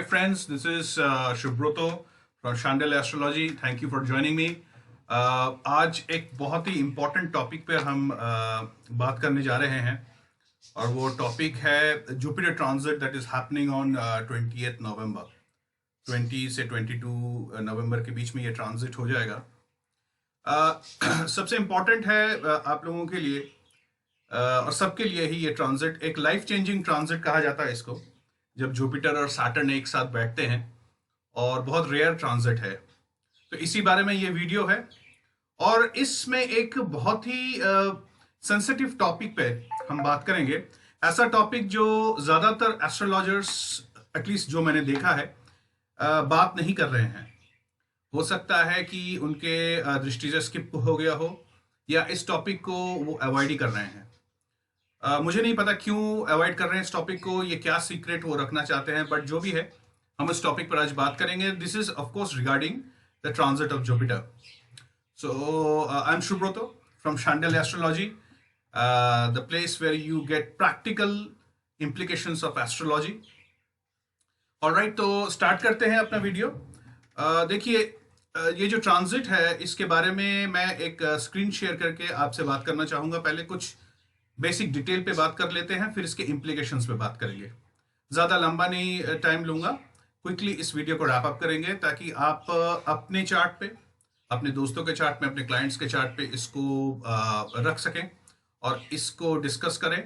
friends. This is Shubroto from Shandel Astrology. Thank you for joining me. आज एक बहुत ही important topic पे हम बात करने जा रहे हैं और वो टॉपिक है Jupiter transit that is happening on 20th नवंबर 20 से 22 नवंबर के बीच में ये ट्रांजिट हो जाएगा। सबसे इम्पोर्टेंट है आप लोगों के लिए और सबके लिए ही ये ट्रांजिट एक लाइफ चेंजिंग ट्रांजिट कहा जाता है इसको, जब जुपिटर और सैटर्न एक साथ बैठते हैं और बहुत रेयर ट्रांजिट है। तो इसी बारे में ये वीडियो है और इसमें एक बहुत ही सेंसिटिव टॉपिक पे हम बात करेंगे। ऐसा टॉपिक जो ज़्यादातर एस्ट्रोलॉजर्स एटलीस्ट जो मैंने देखा है बात नहीं कर रहे हैं। हो सकता है कि उनके दृष्टि से स्किप हो गया हो या इस टॉपिक को वो अवॉइड ही कर रहे हैं। मुझे नहीं पता क्यों अवॉइड कर रहे हैं इस टॉपिक को, ये क्या सीक्रेट वो रखना चाहते हैं, बट जो भी है हम इस टॉपिक पर आज बात करेंगे। This is of course regarding the transit of Jupiter. So I am Shubroto from Shandal astrology, the place where you get practical implications of astrology. Alright, तो स्टार्ट करते हैं अपना वीडियो। देखिए, ये जो ट्रांजिट है इसके बारे में मैं एक स्क्रीन शेयर करके आपसे बात करना चाहूँगा। पहले कुछ बेसिक डिटेल पे बात कर लेते हैं, फिर इसके इम्प्लीकेशंस पे बात करेंगे। ज़्यादा लंबा नहीं टाइम लूँगा, क्विकली इस वीडियो को रैप अप करेंगे ताकि आप अपने चार्ट पे, अपने दोस्तों के चार्ट में, अपने क्लाइंट्स के चार्ट पे इसको रख सकें और इसको डिस्कस करें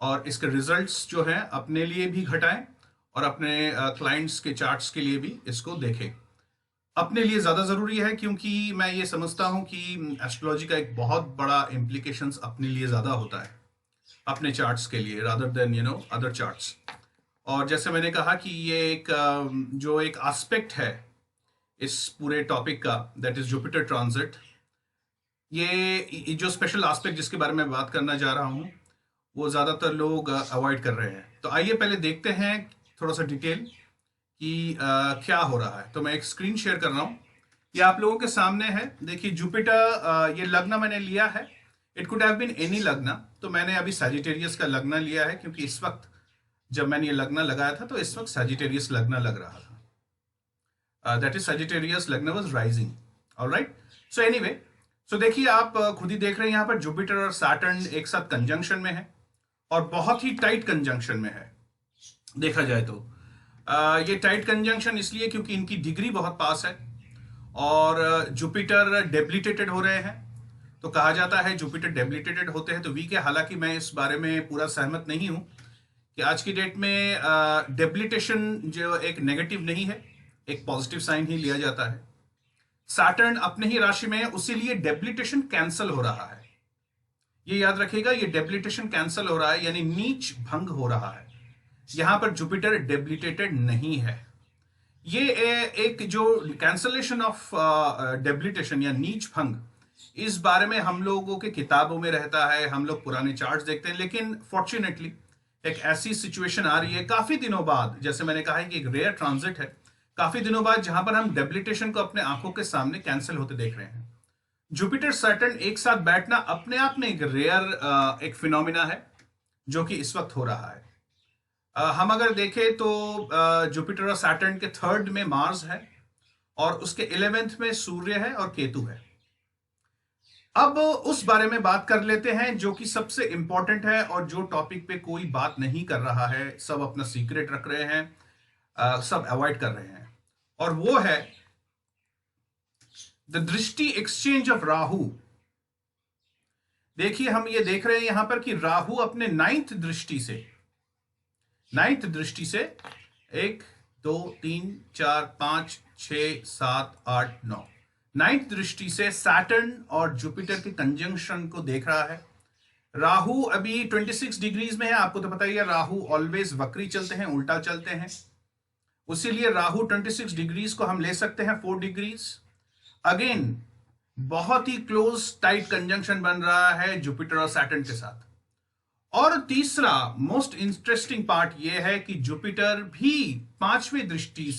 और इसके रिजल्ट्स जो हैं अपने लिए भी घटाएं और अपने क्लाइंट्स के चार्ट्स के लिए भी इसको देखें। अपने लिए ज़्यादा ज़रूरी है क्योंकि मैं ये समझता हूँ कि एस्ट्रोलॉजी का एक बहुत बड़ा इम्प्लीकेशंस अपने लिए ज़्यादा होता है, अपने चार्ट्स के लिए, रादर देन अदर चार्ट्स। और जैसे मैंने कहा कि ये एक जो एक एस्पेक्ट है इस पूरे टॉपिक का, दैट इज़ जुपिटर ट्रांजिट, ये जो स्पेशल एस्पेक्ट जिसके बारे में बात करना जा रहा हूँ वो ज़्यादातर लोग अवॉइड कर रहे हैं। तो आइए पहले देखते हैं थोड़ा सा डिटेल कि क्या हो रहा है। तो मैं एक स्क्रीन शेयर कर रहा हूँ, ये आप लोगों के सामने है। देखिए जुपिटर, ये लग्न मैंने लिया है, it could have been any lagna, तो मैंने अभी सैजिटेरियस का लग्न लिया है क्योंकि इस वक्त जब मैंने ये लग्न लगाया था तो इस वक्त सैजिटेरियस लग्न लग रहा था। दैट इज सैजिटेरियस लग्न was rising. Alright, so anyway, so देखिए आप खुद ही देख रहे हैं यहाँ पर जुपिटर और सैटर्न एक साथ कंजंक्शन में है और बहुत ही टाइट कंजंक्शन में है। देखा जाए तो ये टाइट कंजंक्शन इसलिए क्योंकि इनकी डिग्री बहुत पास है और जुपिटर डेबिलिटेटेड हो रहे हैं। तो कहा जाता है जुपिटर डेबिलिटेटेड होते हैं तो वीक है। हालांकि मैं इस बारे में पूरा सहमत नहीं हूं कि आज की डेट में डेबिलिटेशन जो एक नेगेटिव नहीं है, एक पॉजिटिव साइन ही लिया जाता है। सैटर्न अपने ही राशि में है, उसीलिए डेबिलिटेशन कैंसल हो रहा है। ये याद रखिएगा, ये डेबिलिटेशन कैंसल हो रहा है यानी नीच भंग हो रहा है। यहां पर जुपिटर डेबिलिटेटेड नहीं है। ये एक जो कैंसलेशन ऑफ डेबिलिटेशन या नीच भंग, इस बारे में हम लोगों के किताबों में रहता है, हम लोग पुराने चार्ट्स देखते हैं, लेकिन फॉर्चुनेटली एक ऐसी सिचुएशन आ रही है काफी दिनों बाद, जैसे मैंने कहा है कि एक रेयर ट्रांजिट है, काफी दिनों बाद जहां पर हम डेबिलिटेशन को अपने आंखों के सामने कैंसिल होते देख रहे हैं। जुपिटर सैटर्न एक साथ बैठना अपने आप में एक रेयर एक फिनोमिना है जो कि इस वक्त हो रहा है। हम अगर देखें तो जुपिटर और सैटर्न के थर्ड में मार्स है और उसके 11th में सूर्य है और केतु है। अब उस बारे में बात कर लेते हैं जो कि सबसे इंपॉर्टेंट है और जो टॉपिक पे कोई बात नहीं कर रहा है, सब अपना सीक्रेट रख रहे हैं, सब अवॉइड कर रहे हैं, और वो है द दृष्टि एक्सचेंज ऑफ राहु। देखिए हम ये देख रहे हैं यहां पर कि राहु अपने नाइन्थ दृष्टि से 1 2 3 4 5 6 7 8 9 नाइन्थ दृष्टि से सैटर्न और जुपिटर के कंजंक्शन को देख रहा है। राहु अभी 26 डिग्रीज में है। आपको तो पता ही है राहु ऑलवेज वक्री चलते हैं, उल्टा चलते हैं, उसीलिए राहु 26 डिग्रीज को हम ले सकते हैं 4 डिग्रीज। अगेन बहुत ही क्लोज टाइट कंजंक्शन बन रहा है जुपिटर और सैटर्न के साथ। और तीसरा मोस्ट इंटरेस्टिंग पार्ट यह है कि जुपिटर भी पांचवी दृष्टि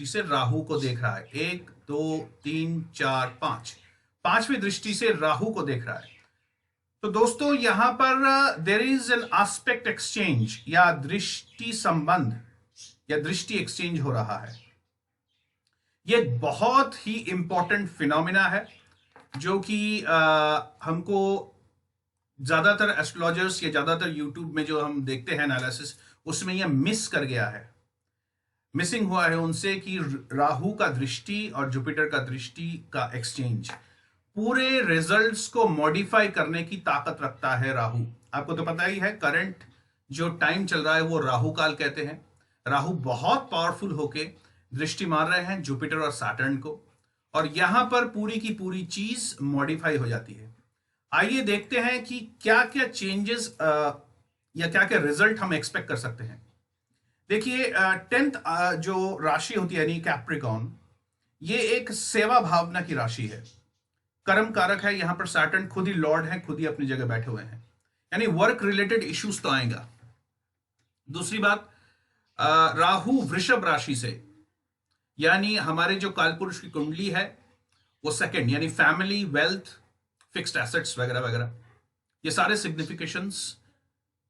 से राहु को देख रहा है। 1 2 3 4 5 पांचवी दृष्टि से राहु को देख रहा है। तो दोस्तों यहां पर there is an aspect exchange या दृष्टि संबंध या दृष्टि एक्सचेंज हो रहा है। ये एक बहुत ही इंपॉर्टेंट फिनोमिना है जो कि हमको ज्यादातर एस्ट्रोलॉजर्स या ज्यादातर यूट्यूब में जो हम देखते हैं एनालिसिस, उसमें यह मिस कर गया है, मिसिंग हुआ है उनसे कि राहु का दृष्टि और जुपिटर का दृष्टि का एक्सचेंज पूरे रिजल्ट्स को मॉडिफाई करने की ताकत रखता है राहु। आपको तो पता ही है करंट जो टाइम चल रहा है वो राहु काल कहते हैं। राहु बहुत पावरफुल होके दृष्टि मार रहे हैं जुपिटर और सैटर्न को, और यहां पर पूरी की पूरी चीज मॉडिफाई हो जाती है। आइए देखते हैं कि क्या क्या चेंजेस या क्या क्या रिजल्ट हम एक्सपेक्ट कर सकते हैं। देखिए 10th जो राशि होती है यानी कैप्रिकॉन, ये एक सेवा भावना की राशि है, कर्म कारक है। यहां पर सैटर्न खुद ही लॉर्ड है, खुद ही अपनी जगह बैठे हुए हैं, यानी वर्क रिलेटेड इश्यूज तो आएगा। दूसरी बात, राहु वृषभ राशि से, यानी हमारे जो कालपुरुष की कुंडली है वो सेकंड, यानी फैमिली, वेल्थ, फिक्स्ड एसेट्स वगैरह वगैरह, ये सारे सिग्निफिकेशंस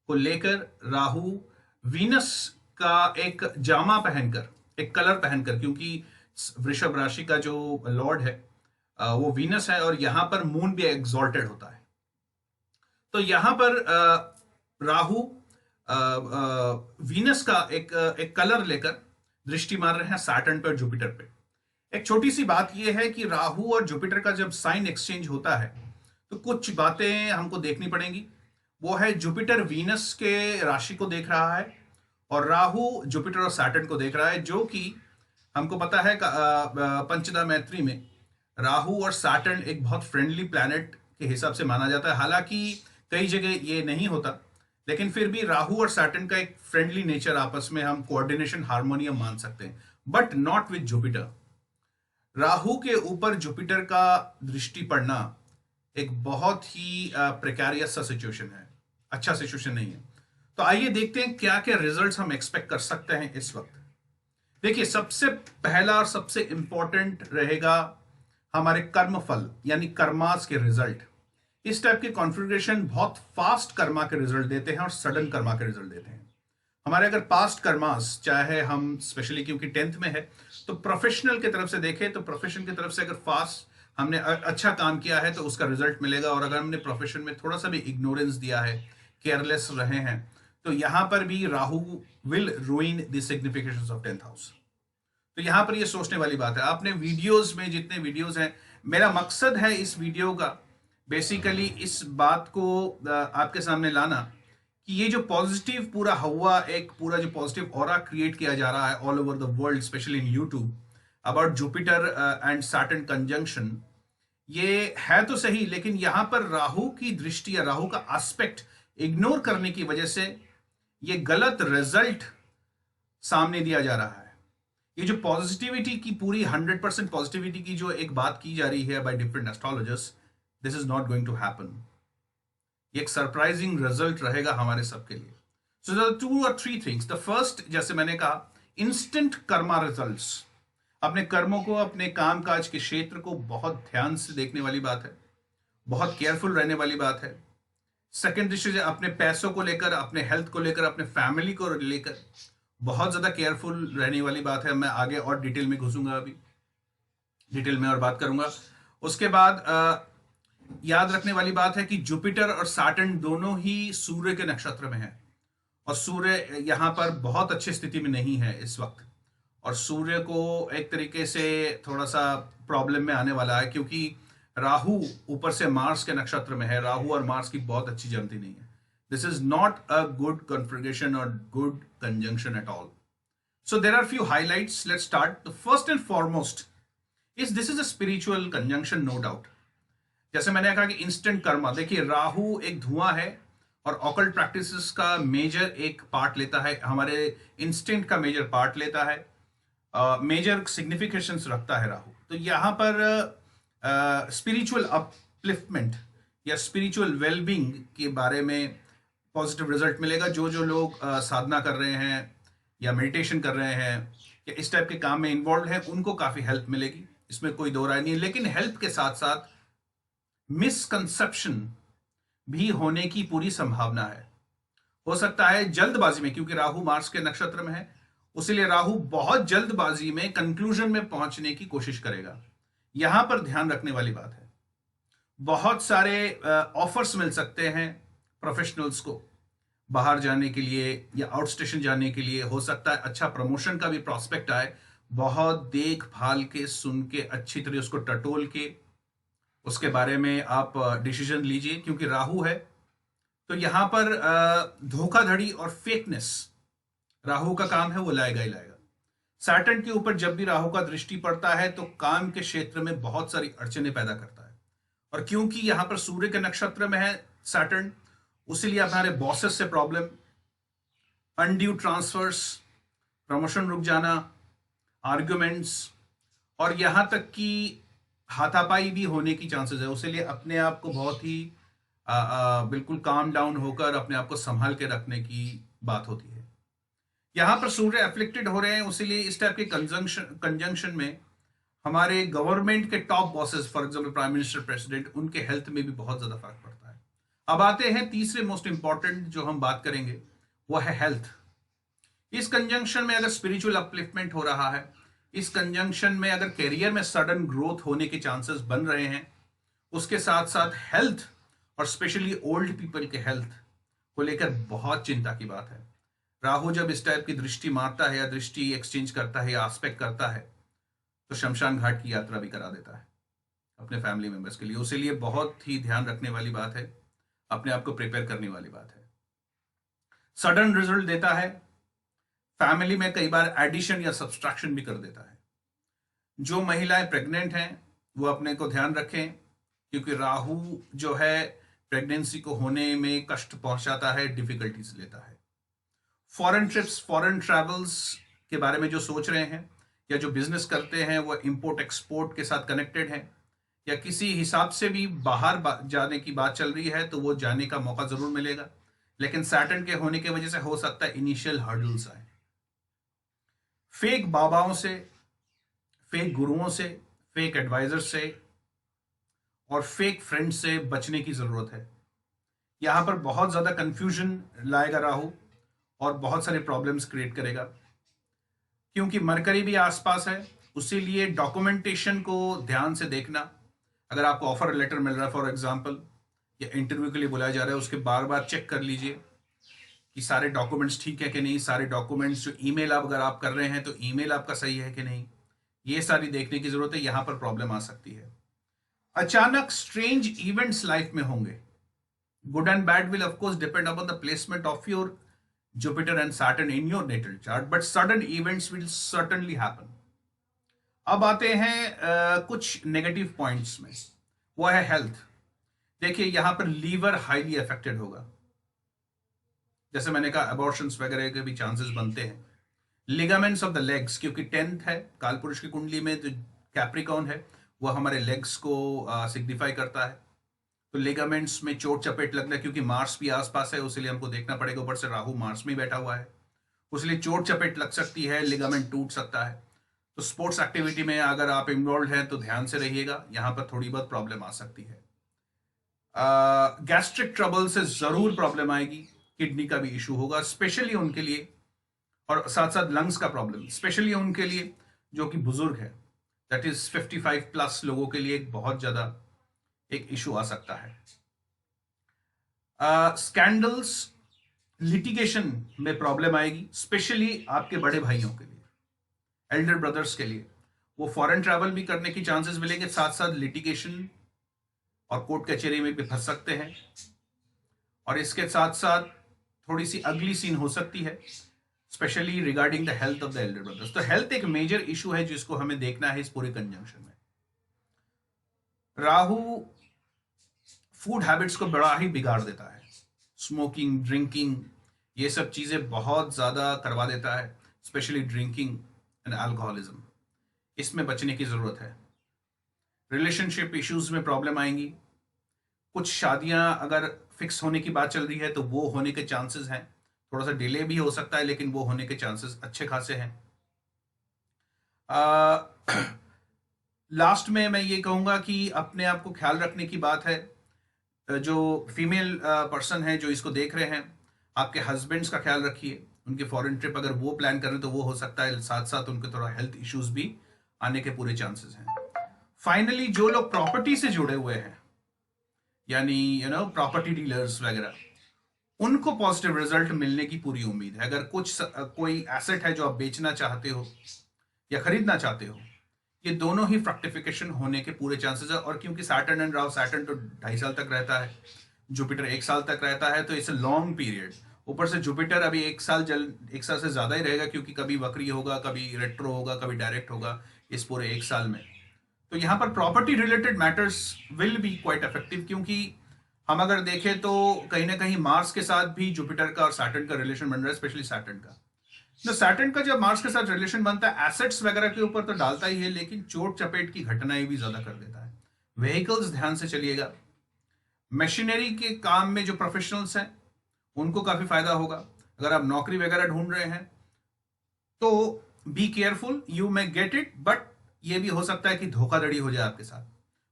को लेकर राहु वीनस का एक जामा पहनकर, एक कलर पहनकर, क्योंकि वृषभ राशि का जो लॉर्ड है वो वीनस है और यहां पर मून भी एग्जॉल्टेड होता है। तो यहां पर राहु वीनस का एक कलर लेकर दृष्टि मार रहे हैं सैटर्न पर, जुपिटर पे। एक छोटी सी बात यह है कि राहु और जुपिटर का जब साइन एक्सचेंज होता है तो कुछ बातें हमको देखनी पड़ेंगी। वो है जुपिटर वीनस के राशि को देख रहा है और राहु जुपिटर और सैटर्न को देख रहा है, जो कि हमको पता है पंचदा मैत्री में राहु और सैटर्न एक बहुत फ्रेंडली प्लैनेट के हिसाब से माना जाता है। हालांकि कई जगह ये नहीं होता, लेकिन फिर भी राहु और सैटर्न का एक फ्रेंडली नेचर, आपस में हम कोऑर्डिनेशन, हार्मोनियम मान सकते हैं, but not with Jupiter. Rahu के ऊपर जुपिटर का दृष्टि पड़ना एक बहुत ही प्रिकैरियस सा सिचुएशन है, अच्छा सिचुएशन नहीं है। तो आइए देखते हैं क्या क्या रिजल्ट्स हम एक्सपेक्ट कर सकते हैं इस वक्त। देखिए सबसे पहला और सबसे इंपॉर्टेंट रहेगा हमारे कर्म फल, यानी कर्मास के रिजल्ट। इस टाइप के कॉन्फ़िगरेशन बहुत फास्ट कर्मा के रिजल्ट देते हैं और सडन कर्मा के रिजल्ट देते हैं। हमारे अगर पास्ट कर्मास, चाहे हम स्पेशली क्योंकि 10th में है, तो प्रोफेशनल की तरफ से देखें तो प्रोफेशन की तरफ से अगर फास्ट हमने अच्छा काम किया है तो उसका रिजल्ट मिलेगा, और अगर हमने प्रोफेशन में थोड़ा सा भी इग्नोरेंस दिया है, केयरलेस रहे हैं, तो यहां पर भी Rahu will रूइन the significations of 10th house. तो यहां पर ये सोचने वाली बात है। आपने वीडियोस में जितने वीडियोस हैं, मेरा मकसद है इस वीडियो का बेसिकली इस बात को आपके सामने लाना कि ये जो पॉजिटिव पूरा हवा, एक पूरा जो पॉजिटिव ऑरा क्रिएट किया जा रहा है all over the world, specially in YouTube, about Jupiter and Saturn conjunction, ये है तो सही, लेकिन यहां पर राहु की दृष्टि या राहु का एस्पेक्ट इग्नोर करने की वजह से ये गलत रिजल्ट सामने दिया जा रहा है। ये जो पॉजिटिविटी की पूरी 100% पॉजिटिविटी की जो एक बात की जा रही है by different astrologers, this is not going to happen. ये एक सरप्राइजिंग रिजल्ट रहेगा हमारे सबके लिए। So there are 2 or 3 things. The first, जैसे मैंने कहा, इंस्टेंट कर्मा रिजल्ट्स। अपने कर्मों को, अपने कामकाज के क्षेत्र को बहुत ध्यान से देखने वाली बात है, बहुत केयरफुल रहने वाली बात है। सेकेंड डिसीजन, अपने पैसों को लेकर, अपने हेल्थ को लेकर, अपने फैमिली को लेकर बहुत ज्यादा केयरफुल रहने वाली बात है। मैं आगे और डिटेल में घुसूंगा, अभी डिटेल में और बात करूंगा। उसके बाद याद रखने वाली बात है कि जुपिटर और सैटर्न दोनों ही सूर्य के नक्षत्र में हैं, और सूर्य यहां पर बहुत अच्छी स्थिति में नहीं है इस वक्त, और सूर्य को एक तरीके से थोड़ा सा प्रॉब्लम में आने वाला है, क्योंकि राहु ऊपर से मार्स के नक्षत्र में है। राहु और मार्स की बहुत अच्छी जमती नहीं है। This is not a good configuration और good conjunction at all. So there are few highlights. Let's start. The first and foremost is this is a spiritual conjunction, no doubt. जैसे मैंने कहा कि इंस्टेंट कर्मा, देखिए राहु एक धुआं है और ऑकल्ट प्रैक्टिसेस का मेजर एक पार्ट लेता है, हमारे इंस्टेंट का मेजर पार्ट लेता है, मेजर सिग्निफिकेशंस रखता है राहु। तो यहाँ पर स्पिरिचुअल अपलिफ्टमेंट या स्पिरिचुअल वेलबींग के बारे में पॉजिटिव रिजल्ट मिलेगा। जो जो लोग साधना कर रहे हैं या मेडिटेशन कर रहे हैं या इस टाइप के काम में इन्वॉल्व हैं, उनको काफ़ी हेल्प मिलेगी, इसमें कोई दो राय नहीं है। लेकिन हेल्प के साथ साथ मिसकंसेप्शन भी होने की पूरी संभावना है। हो सकता है जल्दबाजी में, क्योंकि राहु मार्स के नक्षत्र में है, उसीलिए राहु बहुत जल्दबाजी में कंक्लूजन में पहुंचने की कोशिश करेगा। यहां पर ध्यान रखने वाली बात है, बहुत सारे ऑफर्स मिल सकते हैं प्रोफेशनल्स को बाहर जाने के लिए या आउट स्टेशन जाने के लिए। हो सकता है अच्छा प्रमोशन का भी प्रोस्पेक्ट आए। बहुत देखभाल के, सुन के, अच्छी तरह उसको टटोल के उसके बारे में आप डिसीजन लीजिए, क्योंकि राहु है तो यहां पर धोखाधड़ी और फेकनेस राहु का काम है, वो लाएगा ही लाएगा। सैटर्न के ऊपर जब भी राहु का दृष्टि पड़ता है तो काम के क्षेत्र में बहुत सारी अड़चने पैदा करता है। और क्योंकि यहां पर सूर्य के नक्षत्र में है सैटर्न, उसीलिए हमारे बॉसेस से प्रॉब्लम, अनड्यू ट्रांसफर्स, प्रमोशन रुक जाना, आर्ग्यूमेंट्स, और यहां तक कि हाथापाई भी होने की चांसेस है। उसके लिए अपने आप को बहुत ही बिल्कुल काम डाउन होकर अपने आप को संभाल के रखने की बात होती है। यहां पर सूर्य एफ्लिक्टेड हो रहे हैं, उसीलिए इस टाइप के कंजंक्शन में हमारे गवर्नमेंट के top bosses, for example prime minister, president, उनके हेल्थ में भी बहुत ज्यादा फर्क पड़ता है। अब आते हैं तीसरे मोस्ट इंपॉर्टेंट जो हम बात करेंगे, वो है हेल्थ। इस कंजंक्शन में अगर स्पिरिचुअल अपलिफ्टमेंट हो रहा है, इस कंजंक्शन में अगर करियर में सडन ग्रोथ होने के चांसेस बन रहे हैं, उसके साथ साथ हेल्थ और स्पेशली ओल्ड पीपल के हेल्थ को लेकर बहुत चिंता की बात है। राहु जब इस टाइप की दृष्टि मारता है या दृष्टि एक्सचेंज करता है या एस्पेक्ट करता है, तो शमशान घाट की यात्रा भी करा देता है अपने फैमिली मेंबर्स के लिए। उसी लिए बहुत ही ध्यान रखने वाली बात है, अपने आप को प्रिपेयर करने वाली बात है। सडन रिजल्ट देता है, फैमिली में कई बार एडिशन या सब्सट्रैक्शन भी कर देता है। जो महिलाएं प्रेग्नेंट हैं वो अपने को ध्यान रखें, क्योंकि राहु जो है प्रेगनेंसी को होने में कष्ट पहुंचाता है, डिफिकल्टीज लेता है। फॉरेन ट्रिप्स, फॉरेन ट्रैवल्स के बारे में जो सोच रहे हैं या जो बिजनेस करते हैं वो इंपोर्ट एक्सपोर्ट के साथ कनेक्टेड है या किसी हिसाब से भी बाहर जाने की बात चल रही है, तो वो जाने का मौका जरूर मिलेगा। लेकिन सैटर्न के होने की वजह से हो सकता है इनिशियल हर्डल्स आए। फेक बाबाओं से, फेक गुरुओं से, फेक एडवाइजर से और फेक फ्रेंड्स से बचने की जरूरत है। यहां पर बहुत ज्यादा कंफ्यूजन लाएगा राहु और बहुत सारे प्रॉब्लम्स क्रिएट करेगा, क्योंकि मरकरी भी आसपास है। उसीलिए डॉक्यूमेंटेशन को ध्यान से देखना। अगर आपको ऑफर लेटर मिल रहा है फॉर एग्जांपल, या इंटरव्यू के लिए बुलाया जा रहा है, उसके बार बार चेक कर लीजिए कि सारे डॉक्यूमेंट्स ठीक है कि नहीं। सारे डॉक्यूमेंट्स जो ईमेल अगर आप कर रहे हैं तो ईमेल आपका सही है कि नहीं, ये सारी देखने की जरूरत है। यहां पर प्रॉब्लम आ सकती है। अचानक स्ट्रेंज इवेंट्स लाइफ में होंगे। Good and bad will of course depend upon the placement of your Jupiter and Saturn in your natal chart, but sudden events will certainly happen. अब आते हैं कुछ नेगेटिव पॉइंट्स में, वो है हेल्थ। देखिए यहां पर लीवर हाईली अफेक्टेड होगा, जैसे मैंने कहा अबॉर्शंस वगैरह के भी चांसेस बनते हैं। लिगामेंट्स ऑफ द लेग्स, क्योंकि 10th है कालपुरुष की कुंडली में, जो कैप्रिकॉन है वो हमारे लेग्स को सिग्निफाई करता है। तो लिगामेंट्स में चोट चपेट लगना, क्योंकि मार्स भी आसपास है, उसलिए हमको देखना पड़ेगा। ऊपर से राहु मार्स में बैठा हुआ है, उसलिए चोट चपेट लग सकती है, लिगामेंट टूट सकता है। तो स्पोर्ट्स एक्टिविटी में अगर आप इन्वॉल्व हैं तो ध्यान से रहिएगा, यहां पर थोड़ी बहुत प्रॉब्लम आ सकती है। गैस्ट्रिक ट्रबल से जरूर प्रॉब्लम आएगी, किडनी का भी इशू होगा स्पेशली उनके लिए, और साथ साथ लंग्स का प्रॉब्लम स्पेशली उनके लिए जो कि बुजुर्ग है, दैट इज 55 प्लस लोगों के लिए एक बहुत ज्यादा एक इशू आ सकता है। स्कैंडल्स, लिटिगेशन में प्रॉब्लम आएगी, स्पेशली आपके बड़े भाइयों के लिए, एल्डर ब्रदर्स के लिए। वो फॉरेन ट्रैवल भी करने की चांसेस मिलेंगे, साथ साथ लिटिगेशन और कोर्ट कचहरी में भी फंस सकते हैं। और इसके साथ साथ थोड़ी सी अगली सीन हो सकती है, specially regarding the health of the Elder brothers. तो हेल्थ एक मेजर इशू है जिसको हमें देखना है इस पूरे कंजंक्शन में। राहु फूड हैबिट्स को बड़ा ही बिगाड़ देता है, स्मोकिंग, ड्रिंकिंग, ये सब चीजें बहुत ज्यादा करवा देता है, स्पेशली ड्रिंकिंग एंड अल्कोहलिज्म। इसमें बचने की जरूरत है। रिलेशनशिप इश्यूज में प्रॉब्लम आएंगी। कुछ शादियां अगर फिक्स होने की बात चल रही है तो वो होने के चांसेस हैं, थोड़ा सा डिले भी हो सकता है, लेकिन वो होने के चांसेस अच्छे खासे हैं। लास्ट में मैं ये कहूंगा कि अपने आप को ख्याल रखने की बात है। जो फीमेल पर्सन है जो इसको देख रहे हैं, आपके हस्बैंड्स का ख्याल रखिए। उनके फॉरेन ट्रिप अगर वो प्लान कर रहे हैं तो वो हो सकता है साथ साथ उनके थोड़ा हेल्थ इश्यूज भी आने के पूरे चांसेस हैं। फाइनली जो लोग प्रॉपर्टी से जुड़े हुए हैं, यानी प्रॉपर्टी डीलर्स वगैरह, उनको पॉजिटिव रिजल्ट मिलने की पूरी उम्मीद है। अगर कोई एसेट है जो आप बेचना चाहते हो या खरीदना चाहते हो, ये दोनों ही फ्रक्टिफिकेशन होने के पूरे चांसेस है। और क्योंकि सैटर्न एंड राहु, सैटर्न तो 2.5 साल तक रहता है, जुपिटर 1 साल तक रहता है, तो इट्स अ लॉन्ग पीरियड। ऊपर से जुपिटर अभी 1 साल से ज्यादा ही रहेगा, क्योंकि कभी वक्री होगा, कभी रेट्रो होगा, कभी डायरेक्ट होगा इस पूरे 1 साल में। तो यहाँ पर property related matters will be quite effective, क्योंकि हम अगर देखें तो कहीं ना कहीं मार्स के साथ भी जुपिटर का और सैटर्न का रिलेशन बन रहा है, स्पेशली सैटर्न का। तो सैटर्न का जब मार्स के साथ रिलेशन बनता है, एसेट्स वगैरह के ऊपर तो डालता ही है, लेकिन चोट चपेट की घटनाएं भी ज्यादा कर देता है। व्हीकल्स ध्यान से चलिएगा। मशीनरी के काम में जो प्रोफेशनल्स हैं उनको काफी फायदा होगा। अगर आप नौकरी वगैरह ढूंढ रहे हैं तो be careful, you may get it, but ये भी हो सकता है कि धोखाधड़ी हो जाए आपके साथ,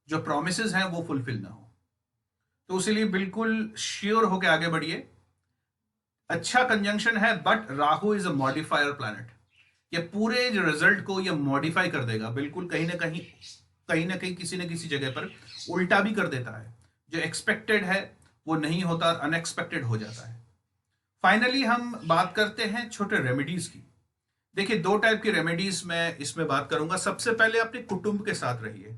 जो प्रोमिसेस हैं वो फुलफिल ना हो। तो इसीलिए बिल्कुल श्योर होकर आगे बढ़िए। अच्छा कंजंक्शन है, but Rahu is a modifier planet. ये पूरे जो रिजल्ट को ये मॉडिफाई कर देगा, बिल्कुल कहीं ना कहीं किसी न किसी जगह पर उल्टा भी कर देता है। जो एक्सपेक्टेड है वो नहीं होता, अनएक्सपेक्टेड हो जाता है। फाइनली हम बात करते हैं छोटे रेमेडीज की। देखिए, 2 टाइप की रेमेडीज मैं इसमें बात करूंगा। सबसे पहले अपने कुटुंब के साथ रहिए।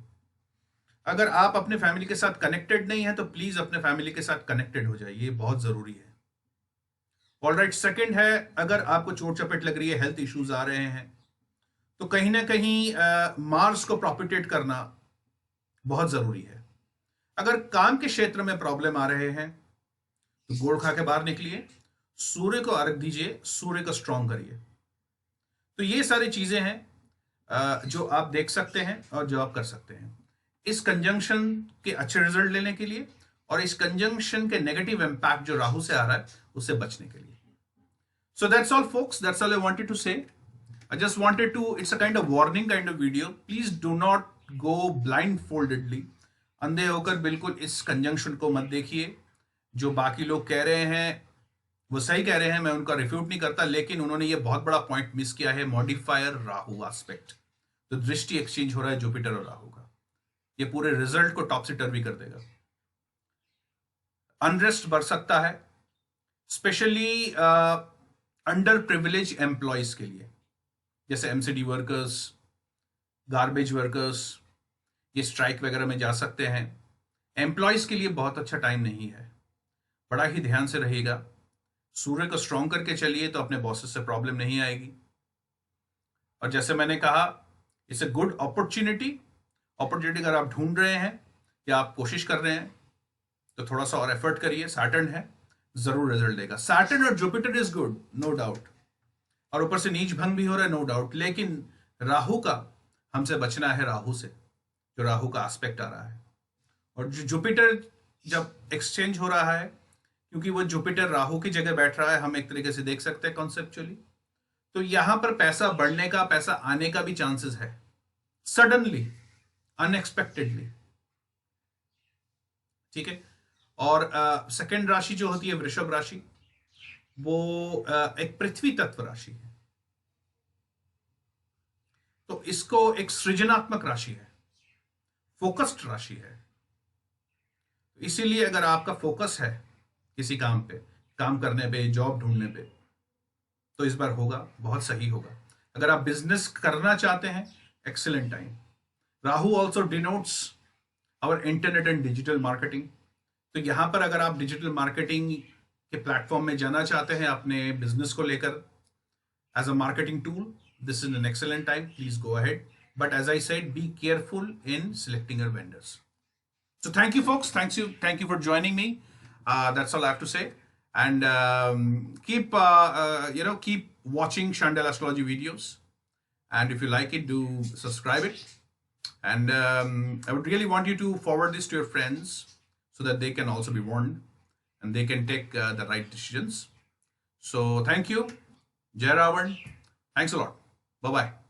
अगर आप अपने फैमिली के साथ कनेक्टेड नहीं है तो प्लीज अपने फैमिली के साथ कनेक्टेड हो जाइए, बहुत जरूरी है। ऑलराइट, सेकंड है, अगर आपको चोट चपेट लग रही है, हेल्थ इश्यूज आ रहे हैं, तो कहीं ना कहीं मार्स को प्रोपिटेट करना बहुत जरूरी है। अगर काम के क्षेत्र में प्रॉब्लम आ रहे हैं तो गोड़ खा के बाहर निकलिए, सूर्य को अर्घ दीजिए, सूर्य को स्ट्रांग करिए। तो ये सारी चीजें हैं जो आप देख सकते हैं और जो आप कर सकते हैं इस कंजंक्शन के अच्छे रिजल्ट लेने के लिए, और इस कंजंक्शन के नेगेटिव इंपैक्ट जो राहु से आ रहा है उससे बचने के लिए। So that's all, folks. That's all I wanted to say. I just wanted to, it's a kind of warning kind of video. Please do not go blindfoldedly. अंधे होकर बिल्कुल इस कंजंक्शन को मत देखिए। जो बाकी लोग कह रहे हैं वो सही कह रहे हैं, मैं उनका रिफ्यूट नहीं करता, लेकिन उन्होंने ये बहुत बड़ा पॉइंट मिस किया है, मॉडिफायर राहु एस्पेक्ट। तो दृष्टि एक्सचेंज हो रहा है जुपिटर और राहु का, ये पूरे रिजल्ट को टॉप से टर्वी कर देगा। अनरेस्ट बढ़ सकता है, स्पेशली अंडर प्रिविलेज एम्प्लॉयज के लिए, जैसे एमसीडी वर्कर्स, गार्बेज वर्कर्स, ये स्ट्राइक वगैरह में जा सकते हैं। एम्प्लॉयज के लिए बहुत अच्छा टाइम नहीं है, बड़ा ही ध्यान से रहिएगा। सूर्य को स्ट्रॉन्ग करके चलिए तो अपने बॉसेस से प्रॉब्लम नहीं आएगी। और जैसे मैंने कहा, इट्स अ गुड अपॉर्चुनिटी अगर आप ढूंढ रहे हैं या आप कोशिश कर रहे हैं तो थोड़ा सा और एफर्ट करिए। सैटर्न है, जरूर रिजल्ट देगा। सैटर्न और Jupiter is good, no doubt, और ऊपर से नीच भंग भी हो रहा है, नो डाउट, लेकिन राहु का हमसे बचना है, राहु से, जो राहु का एस्पेक्ट आ रहा है। और जो जुपिटर जब एक्सचेंज हो रहा है, क्योंकि वो जुपिटर राहु की जगह बैठ रहा है, हम एक तरीके से देख सकते हैं कॉन्सेप्चुअली, तो यहां पर पैसा बढ़ने का, पैसा आने का भी चांसेस है, सडनली, अनएक्सपेक्टेडली। ठीक है। और सेकंड राशि जो होती है वृषभ राशि, वो एक पृथ्वी तत्व राशि है, तो इसको एक सृजनात्मक राशि है, फोकस्ड राशि है। इसीलिए अगर आपका फोकस है किसी काम पे, काम करने पे, जॉब ढूंढने पे, तो इस बार होगा, बहुत सही होगा। अगर आप बिजनेस करना चाहते हैं, excellent time. Rahu also denotes our internet and digital marketing. तो यहां पर अगर आप डिजिटल मार्केटिंग के प्लेटफॉर्म में जाना चाहते हैं अपने बिजनेस को लेकर as a marketing tool, this is an excellent time, please go ahead, but as I said, be careful in selecting your vendors. So thank you, folks, thank you for joining me. That's all I have to say, and keep keep watching Shandel astrology videos, and if you like it, do subscribe it, and I would really want you to forward this to your friends so that they can also be warned and they can take the right decisions. So thank you. Jai Ravan. Thanks a lot. Bye-bye.